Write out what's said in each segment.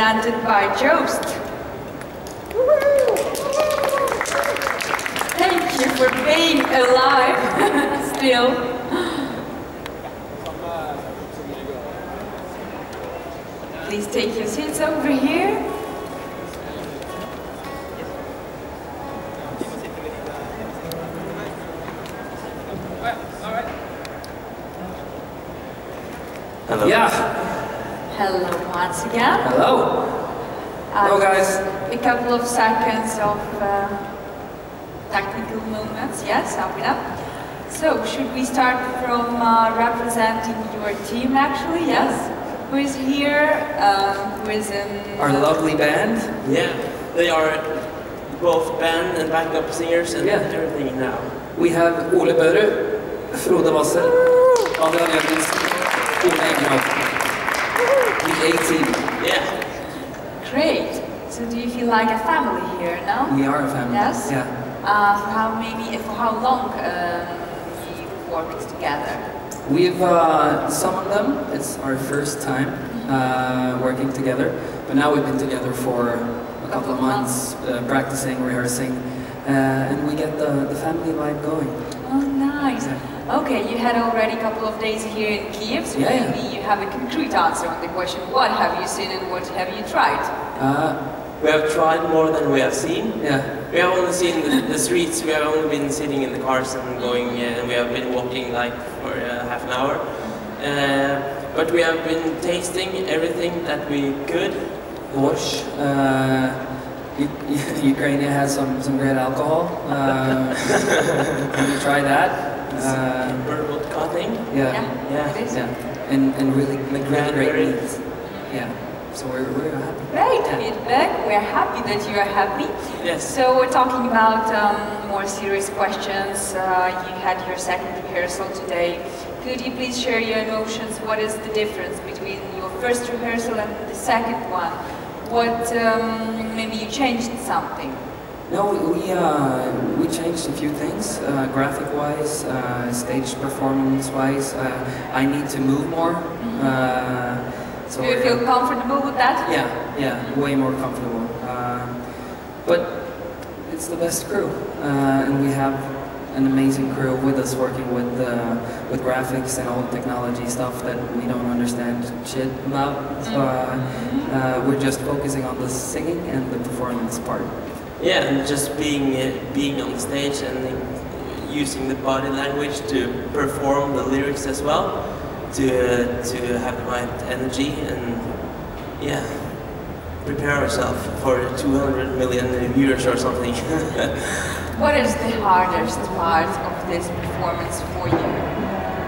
presented by JOWST. Thank you for being alive still. Please take your seats over here. Hello. Yeah. Hello once again. Hello. Hello, guys. A couple of seconds of technical moments. Yes, up it up. So, should we start from representing your team, actually? Yes. Who is here? Who is in... Our lovely band. Yeah, they are both band and backup singers and everything now. We have Ole Børre, Frode Wasser, Adrian Jørgensen, Ole Eggerhoff. The A-team. Yeah. Great. So do you feel like a family here now? We are a family. Yes? Yeah. For how long you worked together? We've, some of them, it's our first time working together, but now we've been together for a couple of months, practicing, rehearsing, and we get the family vibe going. Oh, nice. Okay, you had already a couple of days here in Kyiv, so maybe you have a concrete answer on the question, what have you seen and what have you tried? We have tried more than we have seen. Yeah. We have only seen the streets, we have only been sitting in the cars and going, and we have been walking like for half an hour. But we have been tasting everything that we could. Borscht. Ukraine has some great alcohol. Can you try that? Purple cutting. Yeah. It is. Yeah. And really great meat. Yeah. So we're happy. Great feedback. We're happy that you are happy. Yes. So we're talking about more serious questions. You had your second rehearsal today. Could you please share your notions? What is the difference between your first rehearsal and the second one? What maybe you changed something? No, we changed a few things, graphic-wise, stage performance-wise. I need to move more. So do you feel comfortable with that? Yeah, way more comfortable. But it's the best crew, and we have an amazing crew with us working with graphics and all the technology stuff that we don't understand shit about. So we're just focusing on the singing and the performance part. Yeah, and just being on the stage and using the body language to perform the lyrics as well, to have the right energy and prepare ourselves for 200 million viewers or something. What is the hardest part of this performance for you?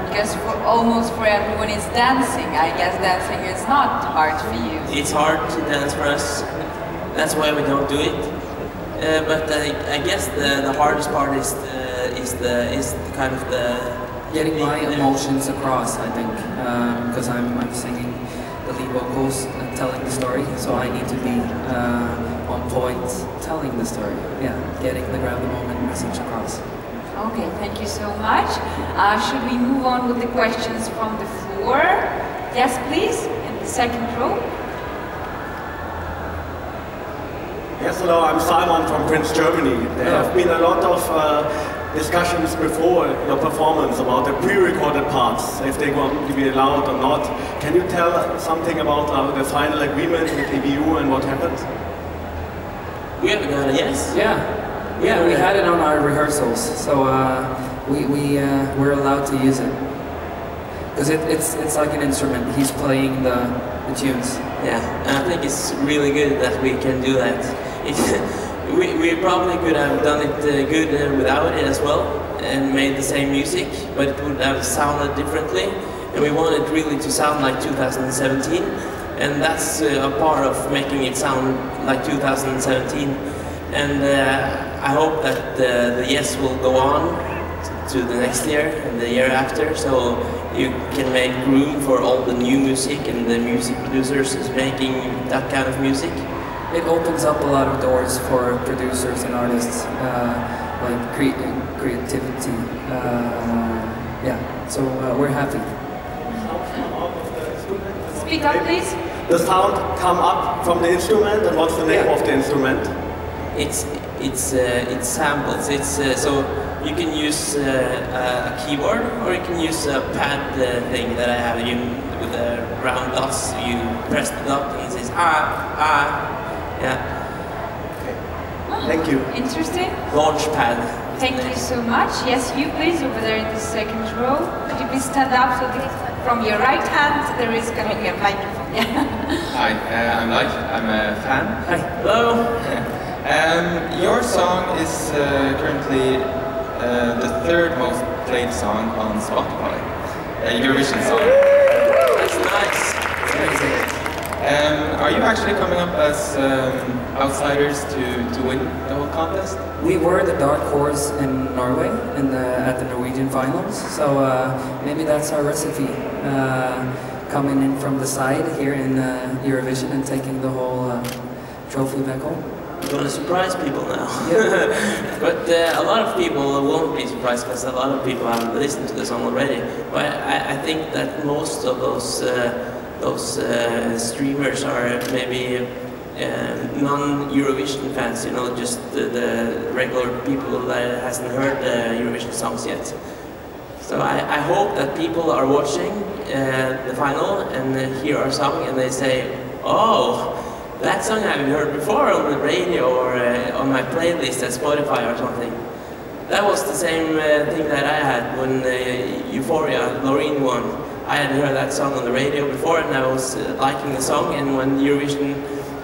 Because almost for everyone is dancing. I guess dancing is not hard for you. It's hard to dance for us. That's why we don't do it. But I guess the hardest part is kind of the getting my emotions across. I think because I'm singing the lead vocals and telling the story, so I need to be on point telling the story. Yeah, getting the grab the moment message across. Okay, thank you so much. Should we move on with the questions from the floor? Yes, please, in the second row. Yes, hello, I'm Simon from Prince Germany. There have been a lot of discussions before your performance about the pre-recorded parts, if they're going to be allowed or not. Can you tell something about the final agreement with EBU and what happened? We have got a yes. Yeah, we had it on our rehearsals, so we're allowed to use it. Because it's like an instrument, he's playing the tunes. Yeah, and I think it's really good that we can do that. We probably could have done it good without it as well, and made the same music, but it would have sounded differently. And we wanted really to sound like 2017, and that's a part of making it sound like 2017. And I hope that the yes will go on to the next year and the year after, so you can make room for all the new music and the music producers is making that kind of music. It opens up a lot of doors for producers and artists, like creativity. Yeah, so we're happy. Speak up, please. the sound come up from the instrument, and what's the name of the instrument? It's samples. It's so you can use a keyboard, or you can use a pad thing that I have. With the round dots, you press the dot and it says yeah. Okay. Thank you. Interesting. Launch pad. Thank you so much. Yes, you please, over there in the second row. Could you please stand up so that from your right hand there is going to be a microphone? Yeah. Hi, I'm Mike. I'm a fan. Hi. Hello. Your song is currently the third most played song on Spotify. Eurovision Song. That's nice. That's amazing. Are you actually coming up as outsiders to win the whole contest? We were the dark horse in Norway at the Norwegian finals, so maybe that's our recipe. Coming in from the side here in Eurovision and taking the whole trophy back home. You're going to surprise people now. Yeah. But a lot of people won't be surprised because a lot of people haven't listened to the song already. But I think that most of those streamers are maybe non-Eurovision fans, you know, just the regular people that hasn't heard Eurovision songs yet. So I hope that people are watching the final and hear our song and they say, oh, that song I've heard before on the radio or on my playlist at Spotify or something. That was the same thing that I had when Euphoria, Loreen won. I hadn't heard that song on the radio before and I was liking the song, and when Eurovision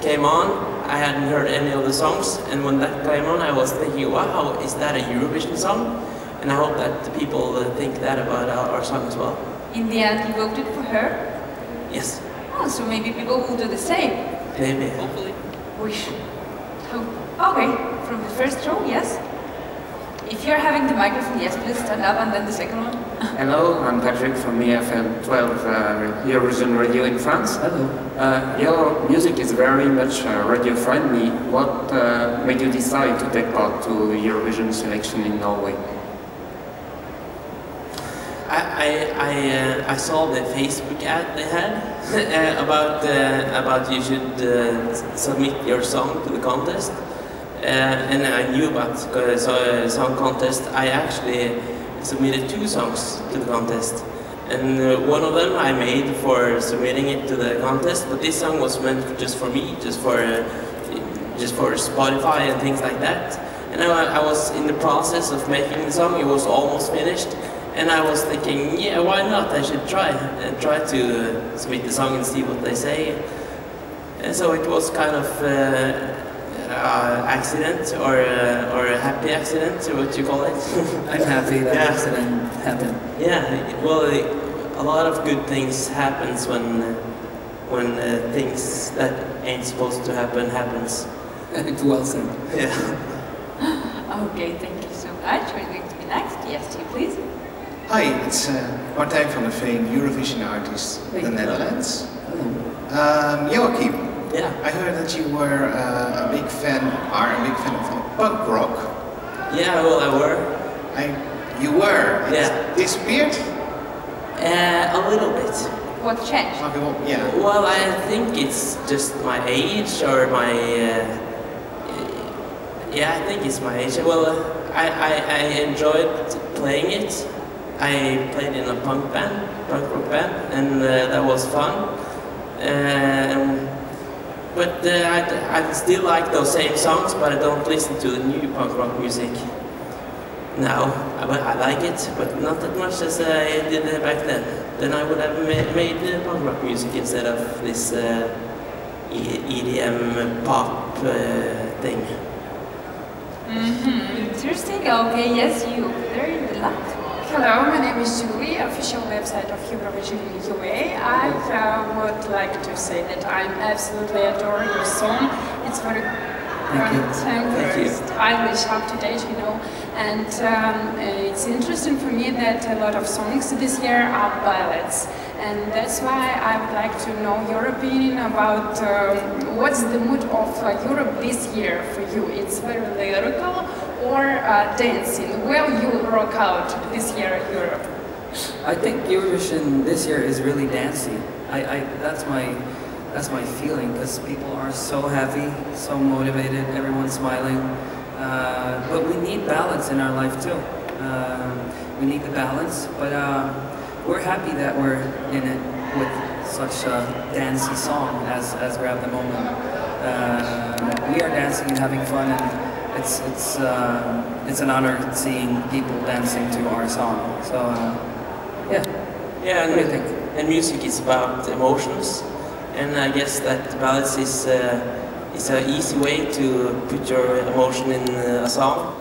came on, I hadn't heard any of the songs, and when that came on I was thinking, wow, is that a Eurovision song? And I hope that the people think that about our song as well. In the end, you voted for her? Yes. Oh, so maybe people will do the same. Maybe, hopefully. We should hope. Okay, from the first row, yes. If you're having the microphone, yes, please stand up, and then the second one. Hello, I'm Patrick from EFM 12 Eurovision Radio in France. Hello. Your music is very much radio friendly. What made you decide to take part to Eurovision selection in Norway? I saw the Facebook ad they had about you should submit your song to the contest, and I knew about the song contest. I actually submitted 2 songs to the contest, and one of them I made for submitting it to the contest, but this song was meant just for me, just for Spotify and things like that. And I was in the process of making the song. It was almost finished. And I was thinking, yeah, why not? I should try to submit the song and see what they say. And so it was kind of accident or a happy accident, or what you call it. I'm happy that accident happened. Yeah, well, a lot of good things happens when things that ain't supposed to happen happens. It's well said. Yeah. Okay, thank you so much. We're going to be next. Yes, you please. Hi, it's Martijn van der Veen, Eurovision artist, the Netherlands. Joachim, Yeah. I heard that you were a big fan of punk rock. Yeah, well, I were. You were? Yeah. It disappeared? A little bit. What changed? Okay, well, yeah. Well, I think it's just my age or my... yeah, I think it's my age. Well, I enjoyed playing it. I played in a punk rock band, and that was fun. But I still like those same songs, but I don't listen to the new punk rock music now. I like it, but not that much as I did back then. Then I would have made punk rock music instead of this EDM pop thing. Interesting. Okay, yes, you over there in the left. Hello, my name is Julie, official website of Eurovision UA. I would like to say that I absolutely adore your song. It's very contemporary, stylish, up-to-date, you know. And it's interesting for me that a lot of songs this year are ballads. And that's why I would like to know your opinion about what's the mood of Europe this year for you. It's very lyrical or dancing. Will you rock out this year in I think Eurovision this year is really dancey. That's my that's my feeling, because people are so happy, so motivated, everyone's smiling. But we need balance in our life too. We need the balance, but we're happy that we're in it with such a dancey song as Grab the Moment. We are dancing and having fun, and it's an honor seeing people dancing to our song. So yeah. Yeah, what do you think? And music is about emotions, and I guess that balance is an easy way to put your emotion in a song.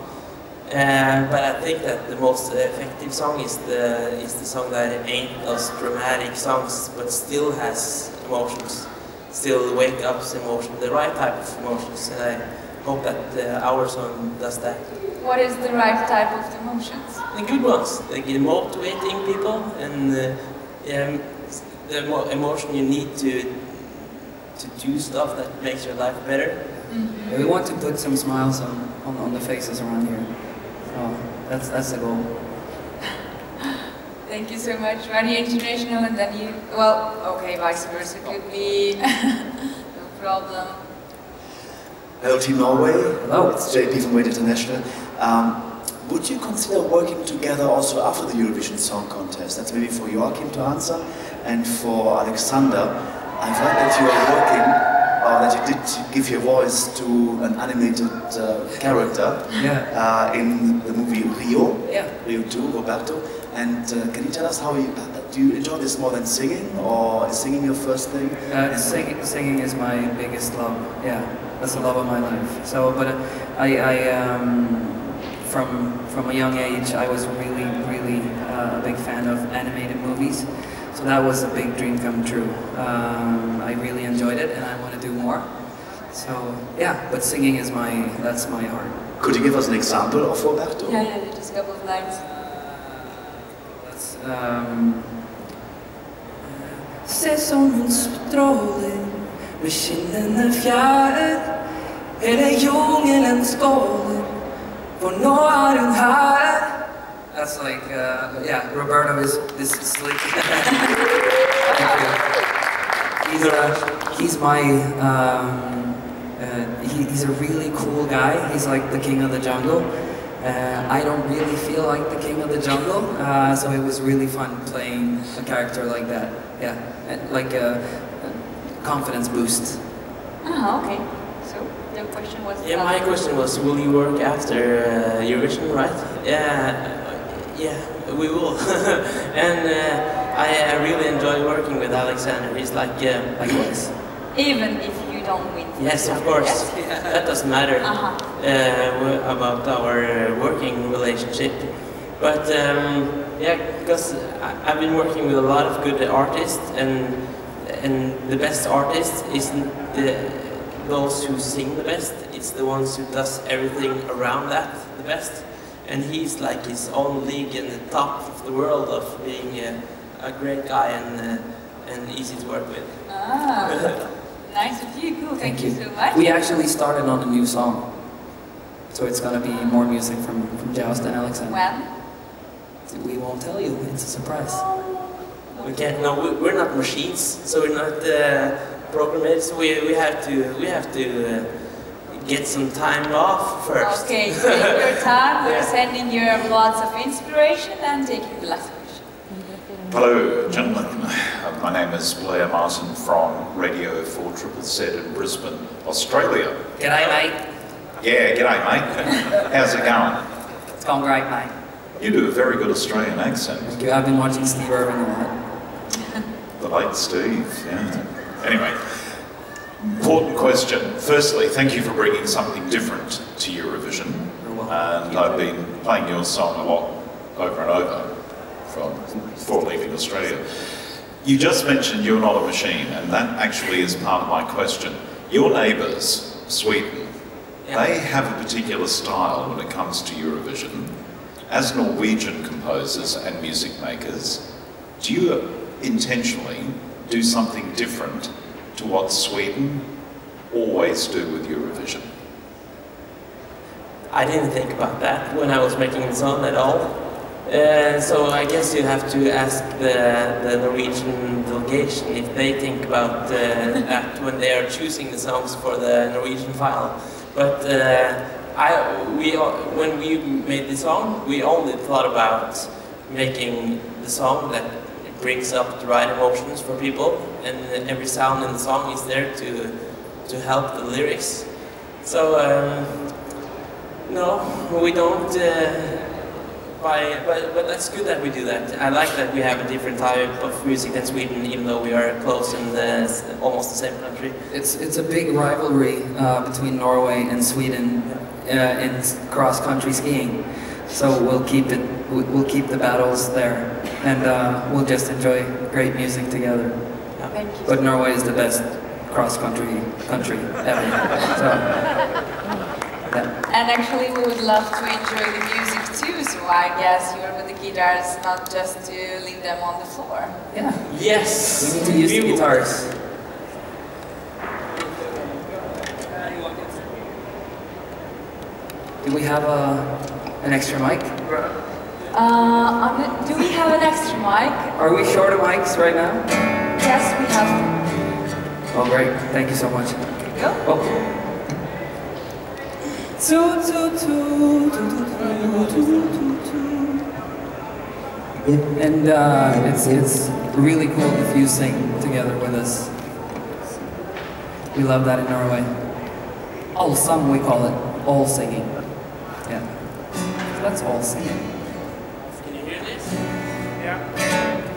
But I think that the most effective song is the song that ain't those dramatic songs, but still has emotions, still wake up emotions, the right type of emotions. And I hope that our song does that. What is the right type of emotions? The good ones, like motivating people, and the emotion you need to do stuff that makes your life better. Mm-hmm. Yeah, we want to put some smiles on the faces around here. So that's the goal. Thank you so much. Very international, and then you, well, okay, vice versa could be no problem. Hello Team Norway. Hello. It's JP from Vedet International. Would you consider working together also after the Eurovision Song Contest? That's maybe for Joachim to answer, and for Alexander. I've heard that you are working, or that you did give your voice to an animated character in the movie Rio, Rio 2, Roberto. And can you tell us how do you enjoy this more than singing, or is singing your first thing? Singing is my biggest love. Yeah, that's the love of my life. So, but from a young age, I was really a big fan of animated movies. So that was a big dream come true. I really enjoyed it, and I want to do more. So yeah, but singing is that's my art. Could you give us an example of Roberto? Yeah, just a couple of lines. Se som strålen med kinnene fjær, hele jungelen skåler, for nå hun her. That's like, yeah, Roberto is slick. He's my, he's a really cool guy. He's like the king of the jungle. I don't really feel like the king of the jungle, so it was really fun playing a character like that. Yeah, like a confidence boost. Ah, okay. So your question was? Yeah, my question was, will you work after Eurovision, right? Yeah, we will. And I really enjoy working with Alexander. He's like us. Even if you don't win. Yes, of course. Yes? That doesn't matter about our working relationship. But yeah, because I've been working with a lot of good artists, and the best artist isn't those who sing the best. It's the ones who does everything around that the best. And he's like his own league in the top of the world of being a great guy and easy to work with. Ah, nice of you. Cool. Thank you so much. We actually started on a new song, so it's gonna be more music from JOWST and Alexander. When? We won't tell you. It's a surprise. We can't. No, we're not machines, so we're not programmed. So we have to get some time off first. Okay, take your time. We're sending you lots of inspiration and taking the last question. Hello, gentlemen. My name is Blair Martin from Radio 4ZZZ in Brisbane, Australia. G'day, mate. Yeah, g'day, mate. How's it going? It's going great, mate. You do a very good Australian accent. Thank you. I've been watching Steve Irwin a lot. The late Steve, yeah. Anyway. Important question. Firstly, thank you for bringing something different to Eurovision. And I've been playing your song a lot over and over before leaving Australia. You just mentioned you're not a machine, and that actually is part of my question. Your neighbours, Sweden, they have a particular style when it comes to Eurovision. As Norwegian composers and music makers, do you intentionally do something different to what Sweden always do with Eurovision? I didn't think about that when I was making the song at all. So I guess you have to ask the Norwegian delegation if they think about that when they are choosing the songs for the Norwegian file. But when we made the song, we only thought about making the song that brings up the right emotions for people, and every sound in the song is there to help the lyrics. So no, we don't. But that's good that we do that. I like that we have a different type of music than Sweden, even though we are close in almost the same country. It's a big rivalry between Norway and Sweden in cross-country skiing. So we'll keep the battles there, and we'll just enjoy great music together. Thank you. But Norway is the best cross-country country ever. So, And actually we would love to enjoy the music too, so I guess you're with the guitars, not just to leave them on the floor. Yeah. Yes! We need to use the guitars. Do we have an extra mic? Do we have an extra mic? Are we short of mics right now? Yes, we have. Oh, great. Thank you so much. Here you go. Oh. And it's really cool if you sing together with us. We love that in Norway. Allsang, we call it. All singing. Yeah. So that's all singing. Can you hear this? Yeah.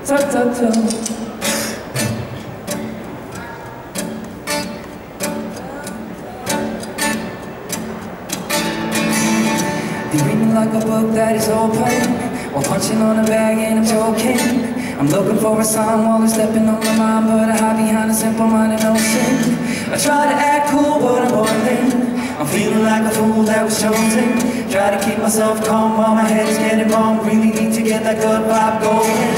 Ta-ta-ta. Reading like a book that is open, while punching on a bag and I'm joking. I'm looking for a sign while they're stepping on my mind, but I hide behind a simple-minded notion. I try to act cool, but I'm boiling. I'm feeling like a fool that was chosen. Try to keep myself calm while my head is getting wrong. Really need to get that good vibe going.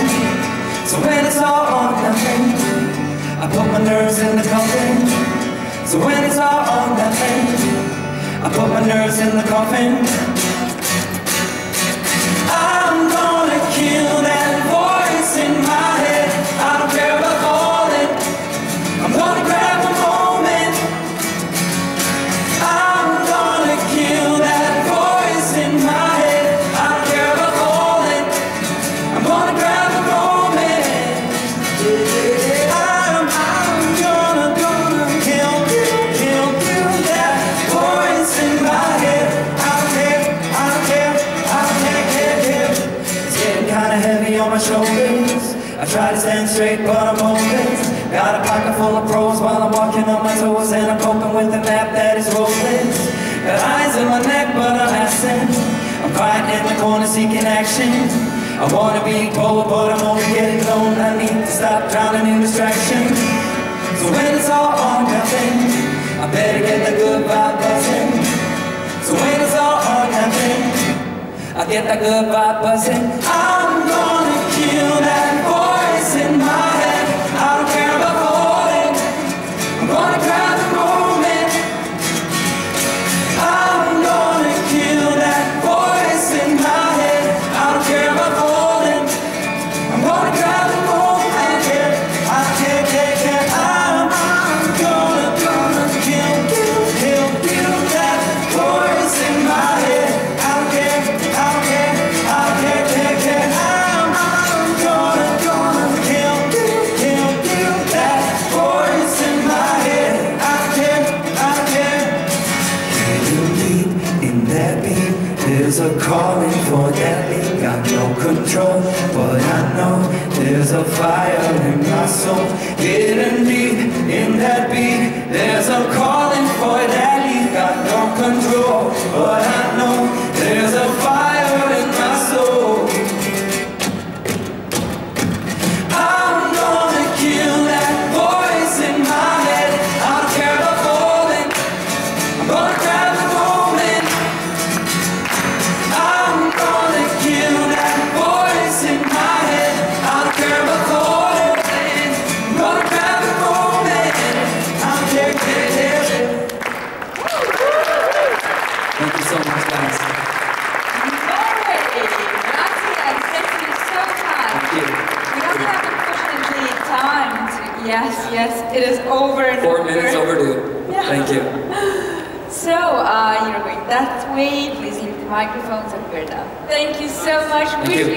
So when it's all or nothing, I put my nerves in the coffin. So when it's all or nothing, I put my nerves in the coffin. I'm gonna kill that voice in my head. I don't care about falling. I'm gonna grab a moment. I'm gonna kill that voice in my head. I don't care about falling. I'm gonna grab a moment. I'm gonna kill that voice in my head. I don't care, I don't care, I don't care. It's getting kinda heavy on my shoulders. I try to stand straight, but I'm hopeless. Got a pocket full of pros while I'm walking on my toes, and I'm coping with the map that is rolling. Got eyes in my neck, but I'm asking. I'm quiet in the corner seeking action. I wanna be bold, but I'm only getting known. I need to stop drowning in distractions. So when it's all or nothing, I better get the good vibe buzzing. So when it's all or nothing, I get that good vibe buzzing. I'm gonna kill that voice in my head. I don't care about falling. I'm gonna grab the moment. I'm gonna kill that voice in my head. I don't care about falling. I'm gonna grab the moment. I can't. I'm gonna kill that voice in my head. I don't care. I'm gonna kill that voice in my head. I don't care. Feeling deep in that beat, there's a calling for that beat. Got no control, but I know there's a fire in my soul. Getting deep in that beat, there's a calling for that beat. Got no control, but I know there's a fire in my soul. I'm gonna kill that voice in my head. I don't care about falling. I'm gonna grab the moment. I'm gonna kill that voice in my head. I don't care about falling. I'm that way, please leave the microphones and we're done. Thank you so much. Thank you.